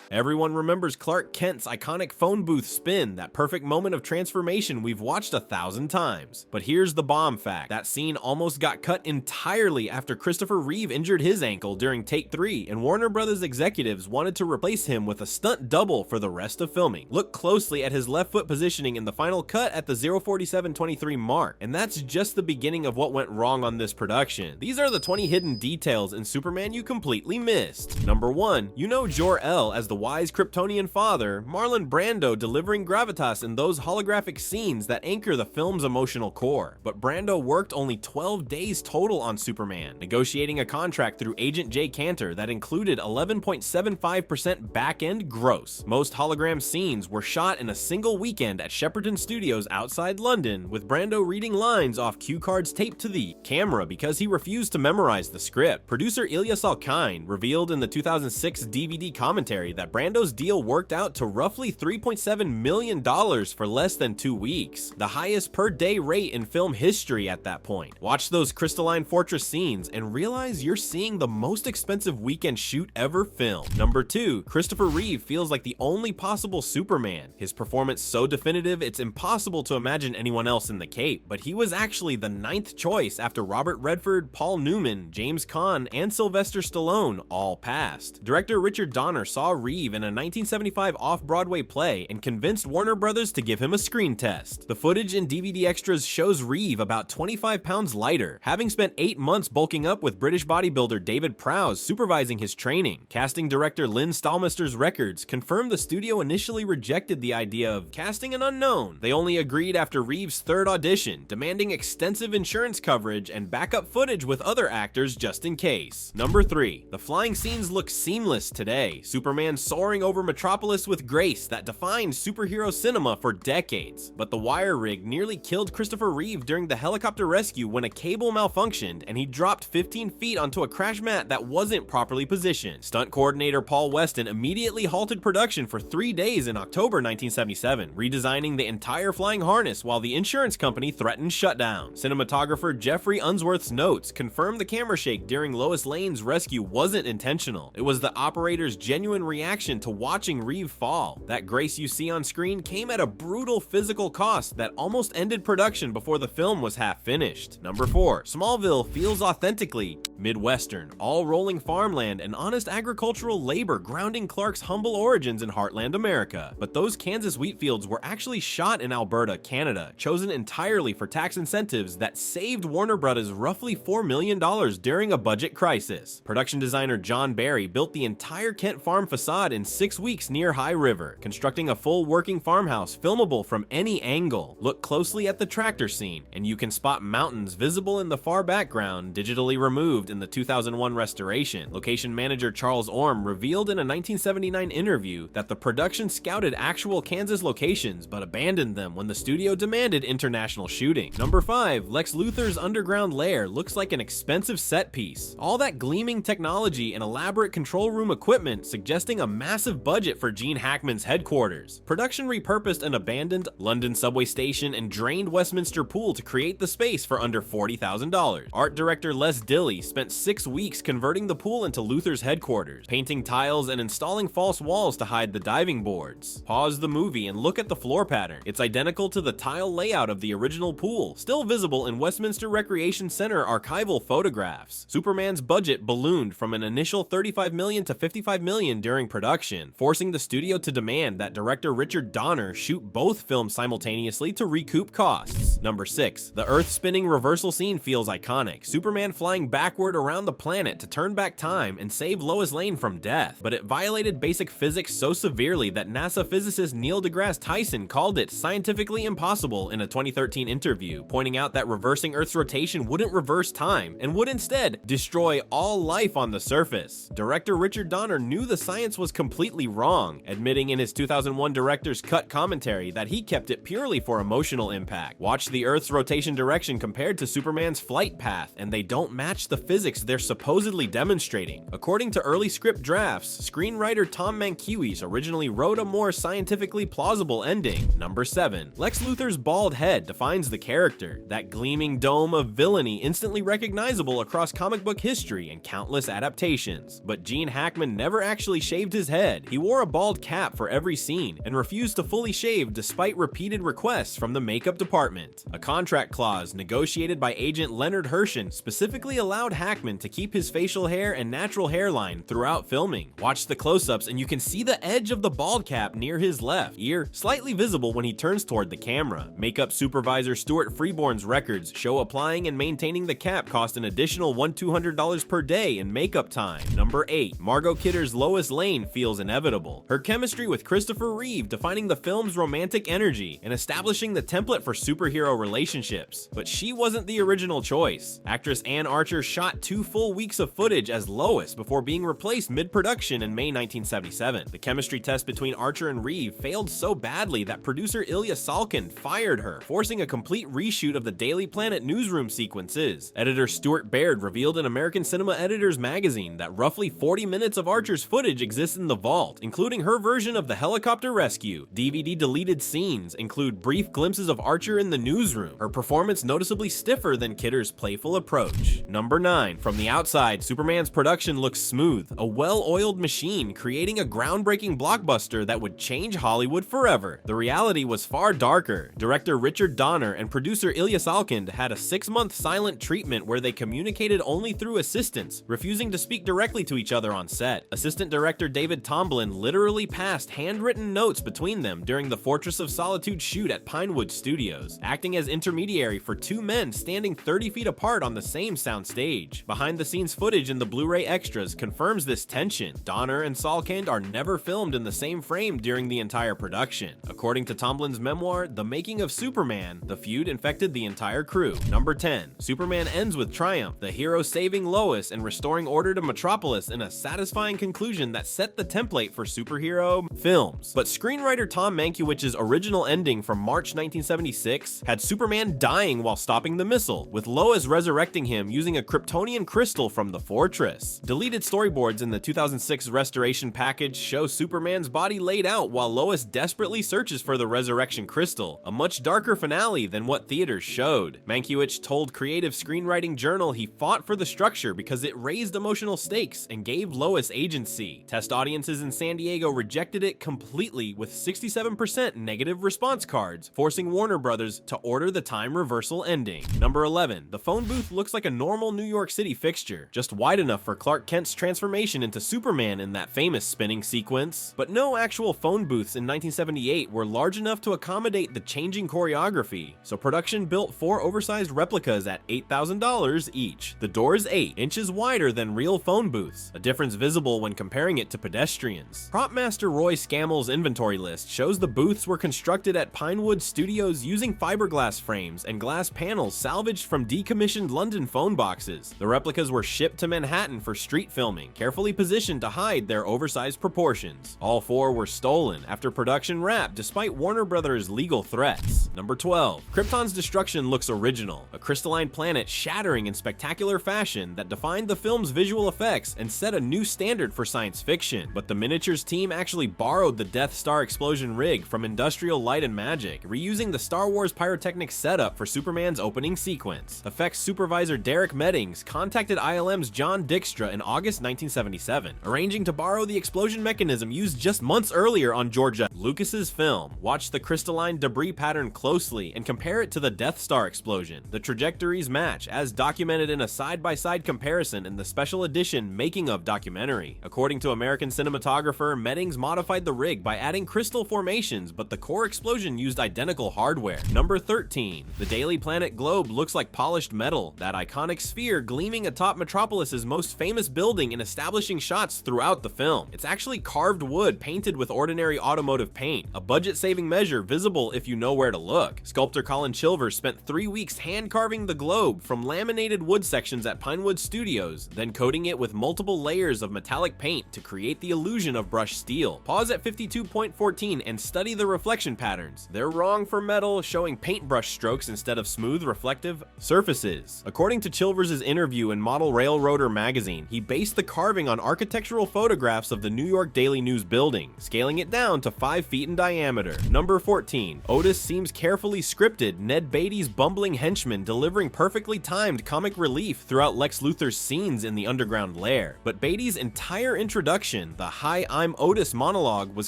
Everyone remembers Clark Kent's iconic phone booth spin, that perfect moment of transformation we've watched 1,000 times. But here's the bomb fact: that scene almost got cut entirely after Christopher Reeve injured his ankle during take 3, and Warner Brothers executives wanted to replace him with a stunt double for the rest of filming. Look closely at his left foot positioning in the final cut at the 0:47:23 mark, and that's just the beginning of what went wrong on this production. These are the 20 hidden details in Superman you completely missed. Number 1. You know Jor-El as the wise Kryptonian father, Marlon Brando delivering gravitas in those holographic scenes that anchor the film's emotional core. But Brando worked only 12 days total on Superman, negotiating a contract through Agent J. Cantor that included 11.75% back-end gross. Most hologram scenes were shot in a single weekend at Shepperton Studios outside London, with Brando reading lines off cue cards taped to the camera because he refused to memorize the script. Producer Ilya Salkind revealed in the 2006 DVD commentary that Brando's deal worked out to roughly $3.7 million for less than 2 weeks, the highest per day rate in film history at that point. Watch those crystalline fortress scenes and realize you're seeing the most expensive weekend shoot ever filmed. Number 2. Christopher Reeve feels like the only possible Superman. His performance so definitive it's impossible to imagine anyone else in the cape, but he was actually the 9th choice after Robert Redford, Paul Newman, James Caan, and Sylvester Stallone all passed. Director Richard Donner saw Reeve in a 1975 off-Broadway play and convinced Warner Brothers to give him a screen test. The footage in DVD extras shows Reeve about 25 pounds lighter, having spent 8 months bulking up with British bodybuilder David Prowse supervising his training. Casting director Lynn Stalmester's records confirmed the studio initially rejected the idea of casting an unknown. They only agreed after Reeve's 3rd audition, demanding extensive insurance coverage and backup footage with other actors just in case. Number 3. The flying scenes look seamless today. Superman soaring over Metropolis with grace that defined superhero cinema for decades. But the wire rig nearly killed Christopher Reeve during the helicopter rescue when a cable malfunctioned and he dropped 15 feet onto a crash mat that wasn't properly positioned. Stunt coordinator Paul Weston immediately halted production for 3 days in October 1977, redesigning the entire flying harness while the insurance company threatened shutdown. Cinematographer Jeffrey Unsworth's notes confirmed the camera shake during Lois Lane's rescue wasn't intentional. It was the operator's genuine reaction to watching Reeve fall. That grace you see on screen came at a brutal physical cost that almost ended production before the film was half finished. Number 4. Smallville feels authentically Midwestern, all rolling farmland and honest agricultural labor grounding Clark's humble origins in heartland America. But those Kansas wheat fields were actually shot in Alberta, Canada, chosen entirely for tax incentives that saved Warner Brothers roughly $4 million during a budget crisis. Production designer John Barry built the entire Kent farm facade in 6 weeks near High River, constructing a full working farmhouse filmable from any angle. Look closely at the tractor scene, and you can spot mountains visible in the far background, digitally removed in the 2001 restoration. Location manager Charles Orm revealed in a 1979 interview that the production scouted actual Kansas locations but abandoned them when the studio demanded international shooting. Number 5. Lex Luthor's underground lair looks like an expensive set piece. All that gleaming technology and elaborate control room equipment suggesting a massive budget for Gene Hackman's headquarters. Production repurposed an abandoned London subway station and drained Westminster Pool to create the space for under $40,000. Art director Les Dilley spent 6 weeks converting the pool into Luthor's headquarters, painting tiles and installing false walls to hide the diving boards. Pause the movie and look at the floor pattern. It's identical to the tile layout of the original pool, still visible in Westminster Recreation Center archival photographs. Superman's budget ballooned from an initial $35 million to $55 million during production, forcing the studio to demand that director Richard Donner shoot both films simultaneously to recoup costs. Number 6. The Earth-spinning reversal scene feels iconic. Superman flying backward around the planet to turn back time and save Lois Lane from death, but it violated basic physics so severely that NASA physicist Neil deGrasse Tyson called it scientifically impossible in a 2013 interview, pointing out that reversing Earth's rotation wouldn't reverse time and would instead destroy all life on the surface. Director Richard Donner knew the science was completely wrong, admitting in his 2001 director's cut commentary that he kept it purely for emotional impact. Watch the Earth's rotation direction compared to Superman's flight path, and they don't match the physics physics they're supposedly demonstrating. According to early script drafts, screenwriter Tom Mankiewicz originally wrote a more scientifically plausible ending. Number 7. Lex Luthor's bald head defines the character, that gleaming dome of villainy instantly recognizable across comic book history and countless adaptations. But Gene Hackman never actually shaved his head. He wore a bald cap for every scene and refused to fully shave despite repeated requests from the makeup department. A contract clause negotiated by agent Leonard Hershen specifically allowed Hackman to keep his facial hair and natural hairline throughout filming. Watch the close-ups and you can see the edge of the bald cap near his left ear, slightly visible when he turns toward the camera. Makeup supervisor Stuart Freeborn's records show applying and maintaining the cap cost an additional $1,200 per day in makeup time. Number 8. Margot Kidder's Lois Lane feels inevitable. Her chemistry with Christopher Reeve defining the film's romantic energy and establishing the template for superhero relationships. But she wasn't the original choice. Actress Ann Archer shot 2 full weeks of footage as Lois before being replaced mid-production in May 1977. The chemistry test between Archer and Reeve failed so badly that producer Ilya Salkind fired her, forcing a complete reshoot of the Daily Planet newsroom sequences. Editor Stuart Baird revealed in American Cinema Editors magazine that roughly 40 minutes of Archer's footage exists in the vault, including her version of the helicopter rescue. DVD deleted scenes include brief glimpses of Archer in the newsroom, her performance noticeably stiffer than Kidder's playful approach. Number 9. From the outside, Superman's production looks smooth, a well-oiled machine creating a groundbreaking blockbuster that would change Hollywood forever. The reality was far darker. Director Richard Donner and producer Ilya Salkind had a 6-month silent treatment where they communicated only through assistants, refusing to speak directly to each other on set. Assistant director David Tomblin literally passed handwritten notes between them during the Fortress of Solitude shoot at Pinewood Studios, acting as intermediary for 2 men standing 30 feet apart on the same soundstage. Behind-the-scenes footage in the Blu-ray extras confirms this tension. Donner and Salkind are never filmed in the same frame during the entire production. According to Tomblin's memoir, The Making of Superman, the feud infected the entire crew. Number 10. Superman ends with triumph, the hero saving Lois and restoring order to Metropolis in a satisfying conclusion that set the template for superhero films. But screenwriter Tom Mankiewicz's original ending from March 1976 had Superman dying while stopping the missile, with Lois resurrecting him using a Kryptonian crystal from the fortress. Deleted storyboards in the 2006 restoration package show Superman's body laid out while Lois desperately searches for the resurrection crystal, a much darker finale than what theaters showed. Mankiewicz told Creative Screenwriting Journal he fought for the structure because it raised emotional stakes and gave Lois agency. Test audiences in San Diego rejected it completely with 67% negative response cards, forcing Warner Brothers to order the time reversal ending. Number 11. The phone booth looks like a normal New York City fixture, just wide enough for Clark Kent's transformation into Superman in that famous spinning sequence. But no actual phone booths in 1978 were large enough to accommodate the changing choreography, so production built 4 oversized replicas at $8,000 each. The door is 8 inches wider than real phone booths, a difference visible when comparing it to pedestrians. Prop master Roy Scammell's inventory list shows the booths were constructed at Pinewood Studios using fiberglass frames and glass panels salvaged from decommissioned London phone boxes. The replicas were shipped to Manhattan for street filming, carefully positioned to hide their oversized proportions. All 4 were stolen after production wrapped despite Warner Brothers' legal threats. Number 12. Krypton's destruction looks original, a crystalline planet shattering in spectacular fashion that defined the film's visual effects and set a new standard for science fiction. But the miniatures team actually borrowed the Death Star explosion rig from Industrial Light and Magic, reusing the Star Wars pyrotechnics setup for Superman's opening sequence. Effects supervisor Derek Meddings contacted ILM's John Dykstra in August 1977, arranging to borrow the explosion mechanism used just months earlier on George Lucas's film. Watch the crystalline debris pattern closely and compare it to the Death Star explosion. The trajectories match, as documented in a side-by-side comparison in the special edition Making of documentary. According to American cinematographer, Meddings modified the rig by adding crystal formations, but the core explosion used identical hardware. Number 13. The Daily Planet globe looks like polished metal, that iconic sphere gleaming atop Metropolis's most famous building and establishing shots throughout the film. It's actually carved wood painted with ordinary automotive paint, a budget-saving measure visible if you know where to look. Sculptor Colin Chilvers spent 3 weeks hand-carving the globe from laminated wood sections at Pinewood Studios, then coating it with multiple layers of metallic paint to create the illusion of brushed steel. Pause at 52.14 and study the reflection patterns. They're wrong for metal, showing paintbrush strokes instead of smooth, reflective surfaces. According to Chilvers' interview interview in Model Railroader magazine, he based the carving on architectural photographs of the New York Daily News building, scaling it down to 5 feet in diameter. Number 14. Otis seems carefully scripted, Ned Beatty's bumbling henchman delivering perfectly timed comic relief throughout Lex Luthor's scenes in the underground lair. But Beatty's entire introduction, the "Hi, I'm Otis" monologue, was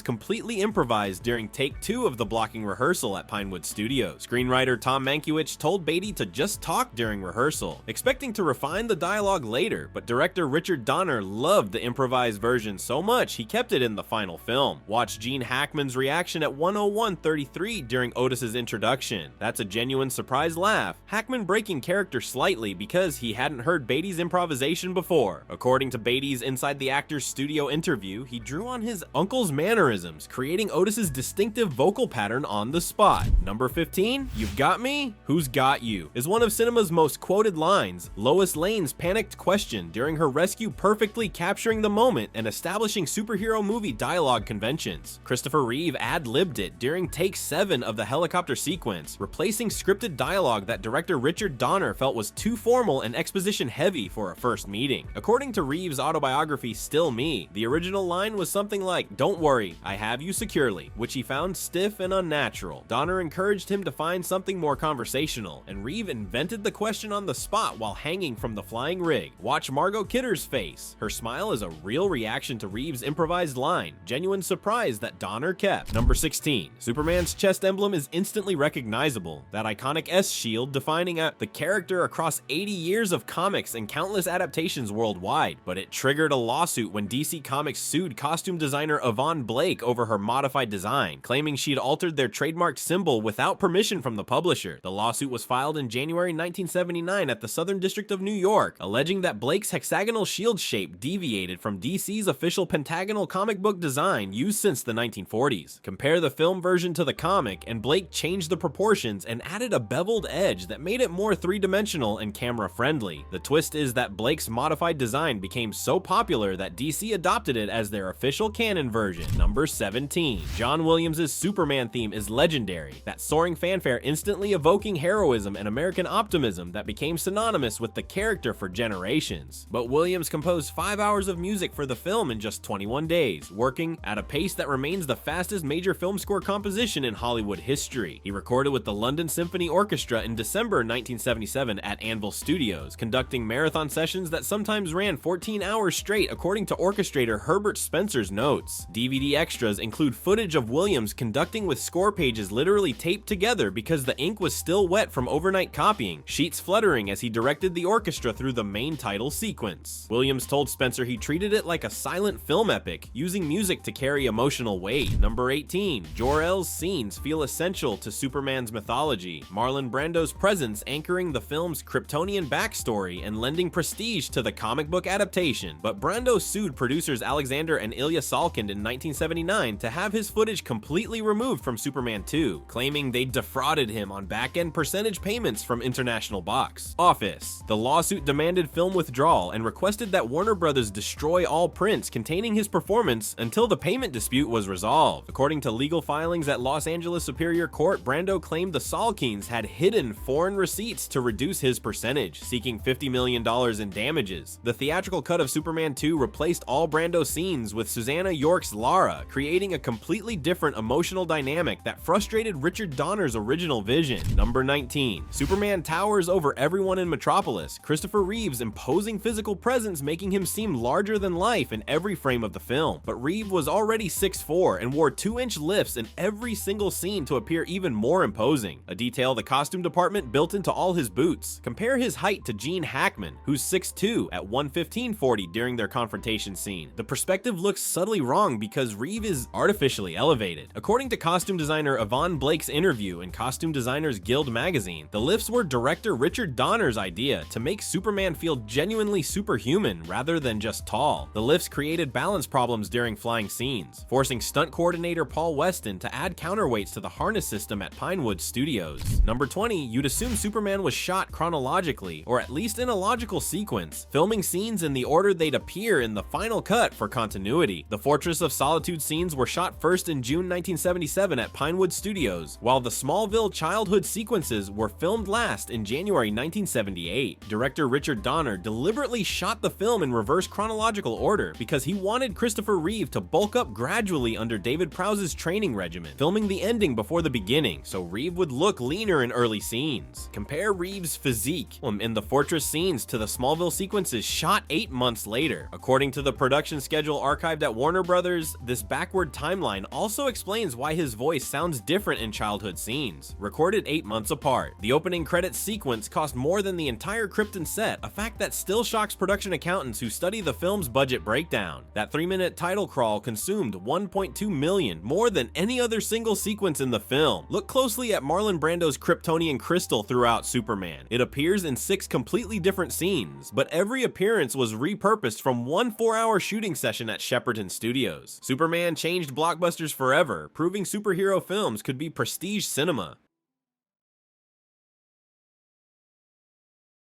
completely improvised during take 2 of the blocking rehearsal at Pinewood Studios. Screenwriter Tom Mankiewicz told Beatty to just talk during rehearsal, expecting to refine the dialogue later, but director Richard Donner loved the improvised version so much he kept it in the final film. Watch Gene Hackman's reaction at 101:33 during Otis's introduction. That's a genuine surprise laugh, Hackman breaking character slightly because he hadn't heard Beatty's improvisation before. According to Beatty's Inside the Actors studio interview, he drew on his uncle's mannerisms, creating Otis's distinctive vocal pattern on the spot. Number 15, "You've got me? Who's got you?" is one of cinema's most quoted lines, Lois Lane's panicked question during her rescue, perfectly capturing the moment and establishing superhero movie dialogue conventions. Christopher Reeve ad-libbed it during take 7 of the helicopter sequence, replacing scripted dialogue that director Richard Donner felt was too formal and exposition heavy for a first meeting. According to Reeve's autobiography Still Me, the original line was something like, "Don't worry, I have you securely," which he found stiff and unnatural. Donner encouraged him to find something more conversational, and Reeve invented the question on the spot while hanging from the flying rig. Watch Margot Kidder's face. Her smile is a real reaction to Reeve's improvised line, genuine surprise that Donner kept. Number 16. Superman's chest emblem is instantly recognizable, that iconic S shield defining the character across 80 years of comics and countless adaptations worldwide, but it triggered a lawsuit when DC Comics sued costume designer Yvonne Blake over her modified design, claiming she'd altered their trademarked symbol without permission from the publisher. The lawsuit was filed in January 1979 at the Southern District of New York, alleging that Blake's hexagonal shield shape deviated from DC's official pentagonal comic book design used since the 1940s. Compare the film version to the comic, and Blake changed the proportions and added a beveled edge that made it more three-dimensional and camera-friendly. The twist is that Blake's modified design became so popular that DC adopted it as their official canon version. Number 17. John Williams' Superman theme is legendary, that soaring fanfare instantly evoking heroism and American optimism that became synonymous with the character for generations. But Williams composed 5 hours of music for the film in just 21 days, working at a pace that remains the fastest major film score composition in Hollywood history. He recorded with the London Symphony Orchestra in December 1977 at Anvil Studios, conducting marathon sessions that sometimes ran 14 hours straight according to orchestrator Herbert Spencer's notes. DVD extras include footage of Williams conducting with score pages literally taped together because the ink was still wet from overnight copying, sheets fluttering as he directed the orchestra through the main title sequence. Williams told Spencer he treated it like a silent film epic, using music to carry emotional weight. Number 18. Jor-El's scenes feel essential to Superman's mythology, Marlon Brando's presence anchoring the film's Kryptonian backstory and lending prestige to the comic book adaptation. But Brando sued producers Alexander and Ilya Salkind in 1979 to have his footage completely removed from Superman 2, claiming they defrauded him on back-end percentage payments from international box office. The lawsuit demanded film withdrawal and requested that Warner Brothers destroy all prints containing his performance until the payment dispute was resolved. According to legal filings at Los Angeles Superior Court, Brando claimed the Salkinds had hidden foreign receipts to reduce his percentage, seeking $50 million in damages. The theatrical cut of Superman 2 replaced all Brando scenes with Susanna York's Lara, creating a completely different emotional dynamic that frustrated Richard Donner's original vision. Number 19. Superman towers over everyone in Metropolis, Christopher Reeve's imposing physical presence making him seem larger than life in every frame of the film. But Reeve was already 6'4" and wore 2-inch lifts in every single scene to appear even more imposing, a detail the costume department built into all his boots. Compare his height to Gene Hackman, who's 6'2" at 115/40 during their confrontation scene. The perspective looks subtly wrong because Reeve is artificially elevated. According to costume designer Yvonne Blake's interview in Costume Designers Guild magazine, the lifts were director Richard Donner's idea to make Superman feel genuinely superhuman rather than just tall. The lifts created balance problems during flying scenes, forcing stunt coordinator Paul Weston to add counterweights to the harness system at Pinewood Studios. Number 20. You'd assume Superman was shot chronologically, or at least in a logical sequence, filming scenes in the order they'd appear in the final cut for continuity. The Fortress of Solitude scenes were shot first in June 1977 at Pinewood Studios, while the Smallville childhood sequences were filmed last in January 1978. Director Richard Donner deliberately shot the film in reverse chronological order because he wanted Christopher Reeve to bulk up gradually under David Prowse's training regimen, filming the ending before the beginning so Reeve would look leaner in early scenes. Compare Reeve's physique in the fortress scenes to the Smallville sequences shot 8 months later. According to the production schedule archived at Warner Brothers, this backward timeline also explains why his voice sounds different in childhood scenes, recorded 8 months apart. The opening credits sequence cost more than the entire Krypton set, a fact that still shocks production accountants who study the film's budget breakdown. That 3-minute title crawl consumed $1.2 million, more than any other single sequence in the film. Look closely at Marlon Brando's Kryptonian crystal throughout Superman. It appears in 6 completely different scenes, but every appearance was repurposed from one 4-hour shooting session at Shepperton Studios. Superman changed blockbusters forever, proving superhero films could be prestige cinema.